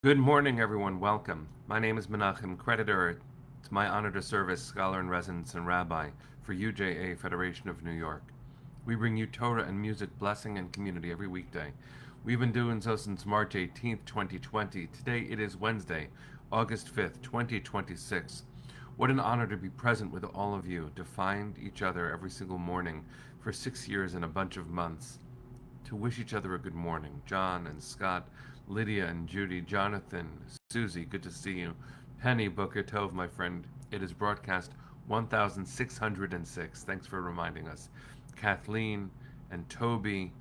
Good morning, everyone. Welcome. My name is Menachem, creditor. It's my honor to serve as scholar in residence and rabbi for UJA Federation of New York. We bring you Torah and music, blessing, and community every weekday. We've been doing so since March 18th, 2020. Today it is Wednesday, August 5th, 2026. What an honor to be present with all of you, to find each other every single morning for 6 years and a bunch of months, to wish each other a good morning. John and Scott, Lydia and Judy, Jonathan, Susie, good to see you. Penny, Booker Tove, my friend. It is broadcast 1606. Thanks for reminding us. Kathleen and Toby,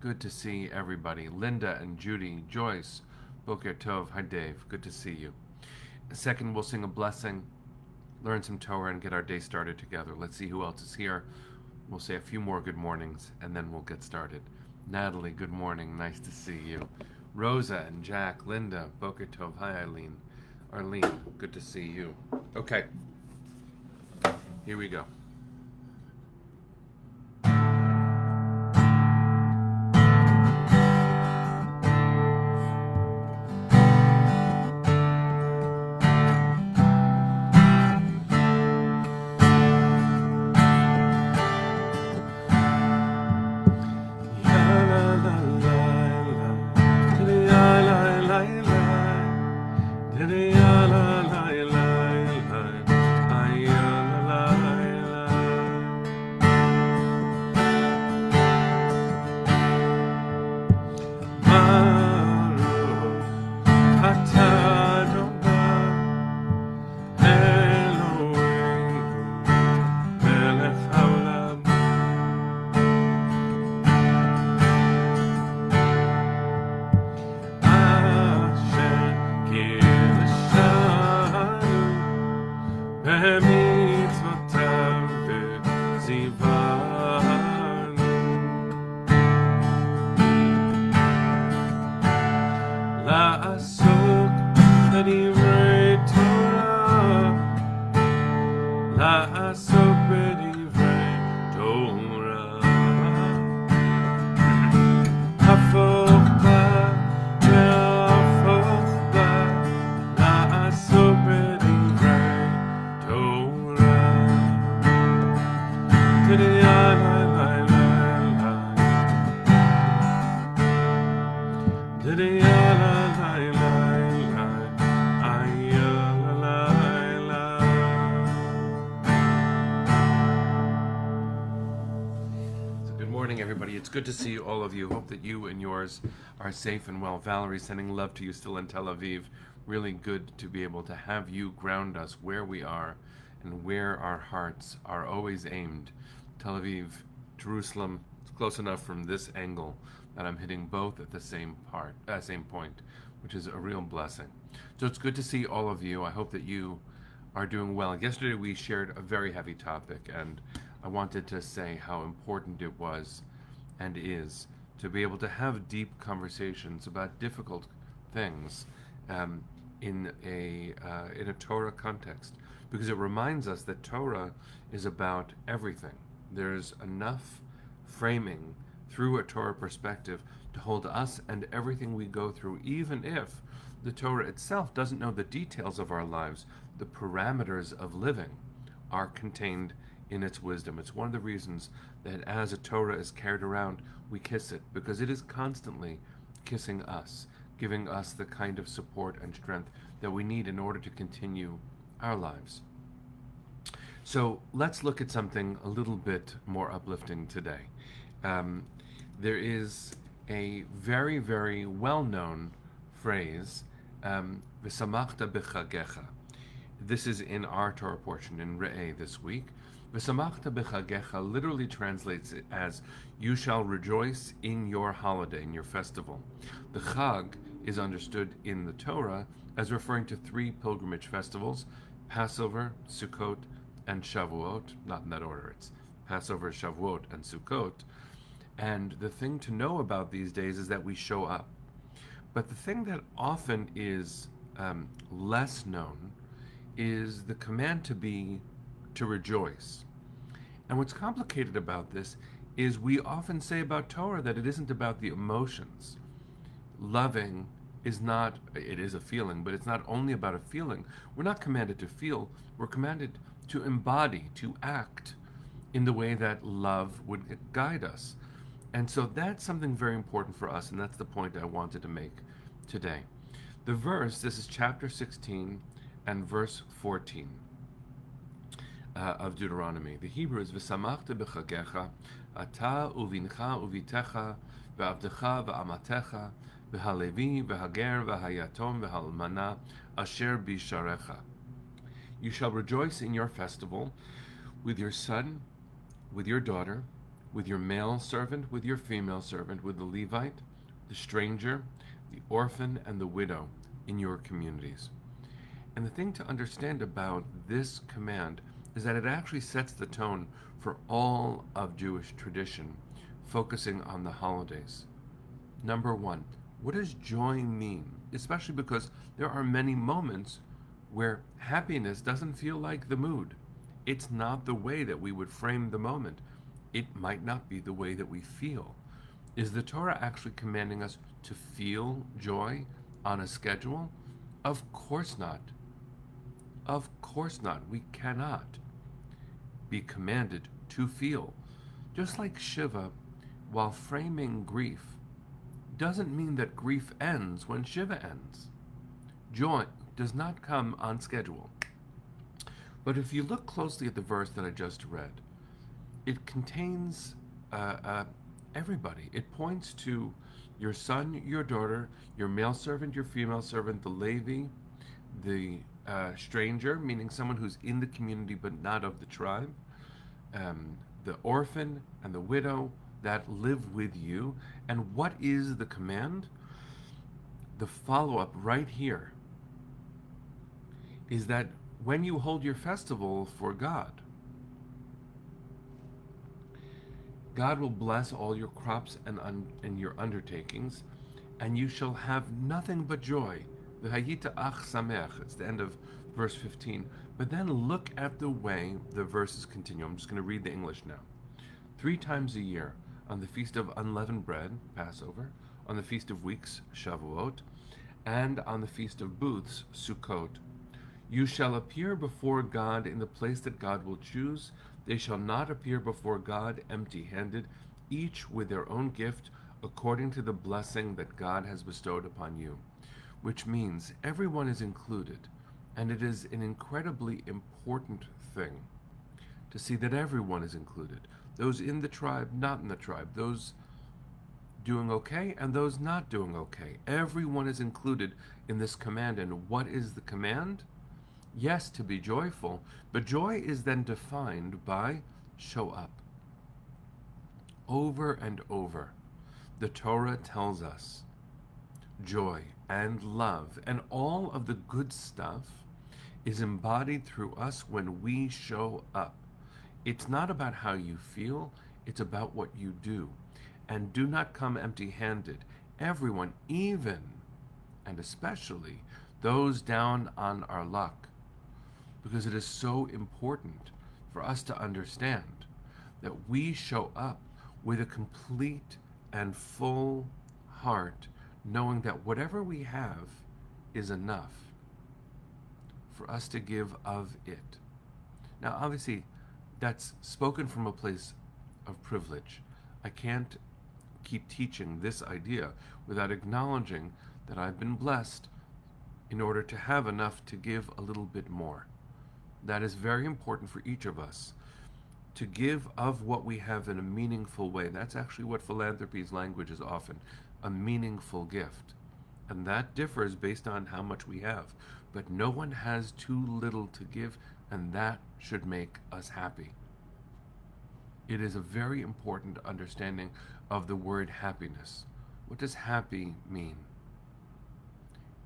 good to see everybody. Linda and Judy, Joyce, Booker Tove, hi Dave, good to see you. Second, we'll sing a blessing, learn some Torah, and get our day started together. Let's see who else is here. We'll say a few more good mornings, and then we'll get started. Natalie, good morning. Nice to see you. Rosa and Jack, Linda, Boker Tov. Hi, Eileen. Arlene, good to see you. Okay, here we go. It's good to see all of you. Hope that you and yours are safe and well. Valerie, sending love to you still in Tel Aviv. Really good to be able to have you ground us where we are and where our hearts are always aimed. Tel Aviv, Jerusalem, it's close enough from this angle that I'm hitting both at the same point, which is a real blessing. So it's good to see all of you. I hope that you are doing well. Yesterday we shared a very heavy topic, and I wanted to say how important it was and is to be able to have deep conversations about difficult things in a Torah context, because it reminds us that Torah is about everything. There's enough framing through a Torah perspective to hold us and everything we go through, even if the Torah itself doesn't know the details of our lives. The parameters of living are contained in its wisdom. It's one of the reasons that as a Torah is carried around, we kiss it, because it is constantly kissing us, giving us the kind of support and strength that we need in order to continue our lives. So let's look at something a little bit more uplifting today. There is a very, very well-known phrase, V'samachta b'chagecha. This is in our Torah portion in Reeh this week. V'samachta b'chagecha literally translates it as, you shall rejoice in your holiday, in your festival. The Chag is understood in the Torah as referring to three pilgrimage festivals: Passover, Sukkot, and Shavuot. Not in that order, it's Passover, Shavuot, and Sukkot. And the thing to know about these days is that we show up. But the thing that often is less known is the command to rejoice. And what's complicated about this is we often say about Torah that it isn't about the emotions. Loving is not, it is a feeling, but it's not only about a feeling. We're not commanded to feel, we're commanded to embody, to act in the way that love would guide us. And so that's something very important for us, and that's the point I wanted to make today. The verse, this is chapter 16 and verse 14 of Deuteronomy. The Hebrew is V'samachta b'chagecha, ata uvincha uvitecha, v'avdecha v'amatecha, v'halevi v'hager v'hayatom v'halmana, asher bisharecha. You shall rejoice in your festival with your son, with your daughter, with your male servant, with your female servant, with the Levite, the stranger, the orphan, and the widow in your communities. And the thing to understand about this command is that it actually sets the tone for all of Jewish tradition, focusing on the holidays. Number one, what does joy mean? Especially because there are many moments where happiness doesn't feel like the mood. It's not the way that we would frame the moment. It might not be the way that we feel. Is the Torah actually commanding us to feel joy on a schedule? Of course not. Of course not. We cannot be commanded to feel. Just like Shiva, while framing grief, doesn't mean that grief ends when Shiva ends. Joy does not come on schedule. But if you look closely at the verse that I just read, it contains everybody. It points to your son, your daughter, your male servant, your female servant, the Levi, the stranger, meaning someone who's in the community but not of the tribe, the orphan and the widow that live with you. And what is the command? The follow-up right here is that when you hold your festival for God, God will bless all your crops and your undertakings, and you shall have nothing but joy. V'hayita ach samech. It's the end of verse 15. But then look at the way the verses continue. I'm just going to read the English now. 3 times a year, on the Feast of Unleavened Bread, Passover, on the Feast of Weeks, Shavuot, and on the Feast of Booths, Sukkot, you shall appear before God in the place that God will choose. They shall not appear before God empty-handed, each with their own gift, according to the blessing that God has bestowed upon you. Which means everyone is included, and it is an incredibly important thing to see that everyone is included. Those in the tribe, not in the tribe, those doing okay, and those not doing okay. Everyone is included in this command. And what is the command? Yes, to be joyful, but joy is then defined by show up. Over and over, the Torah tells us joy and love and all of the good stuff is embodied through us when we show up. It's not about how you feel, it's about what you do. And do not come empty-handed. Everyone, even and especially those down on our luck, because it is so important for us to understand that we show up with a complete and full heart, knowing that whatever we have is enough for us to give of it. Now, obviously, that's spoken from a place of privilege. I can't keep teaching this idea without acknowledging that I've been blessed in order to have enough to give a little bit more. That is very important for each of us, to give of what we have in a meaningful way. That's actually what philanthropy's language is often, a meaningful gift. And that differs based on how much we have. But no one has too little to give, and that should make us happy. It is a very important understanding of the word happiness. What does happy mean?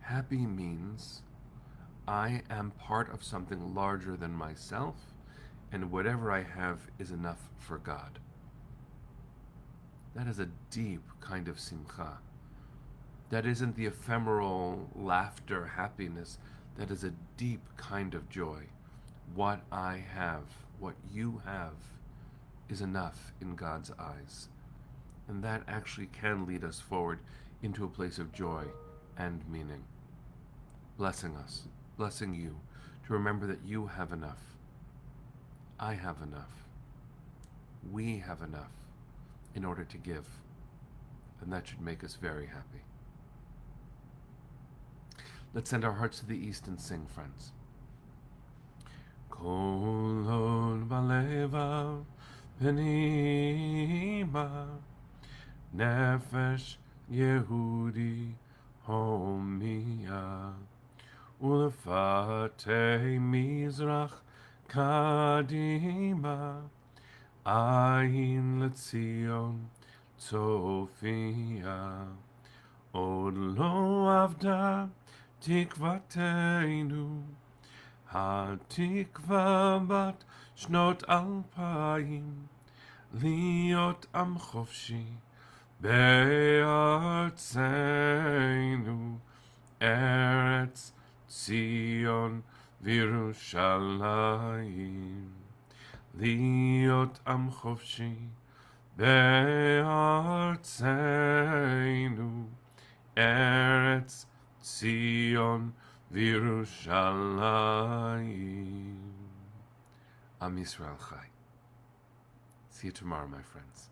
Happy means I am part of something larger than myself, and whatever I have is enough for God. That is a deep kind of simcha. That isn't the ephemeral laughter happiness. That is a deep kind of joy. What I have, what you have, is enough in God's eyes. And that actually can lead us forward into a place of joy and meaning. Blessing us, blessing you, to remember that you have enough. I have enough. We have enough in order to give. And that should make us very happy. Let's send our hearts to the east and sing, friends. Kol hod balevav pnima nefesh Yehudi homia ulfatei mizrach kadima ayin letzion tzofia od lo avda tikvateinu התקווה בת שנות 2000 להיות עם חופשי בארצנו ארץ ציון וירושלים להיות עם חופשי בארצנו ארץ ציון Virushalayim. Am Yisrael Chai. See you tomorrow, my friends.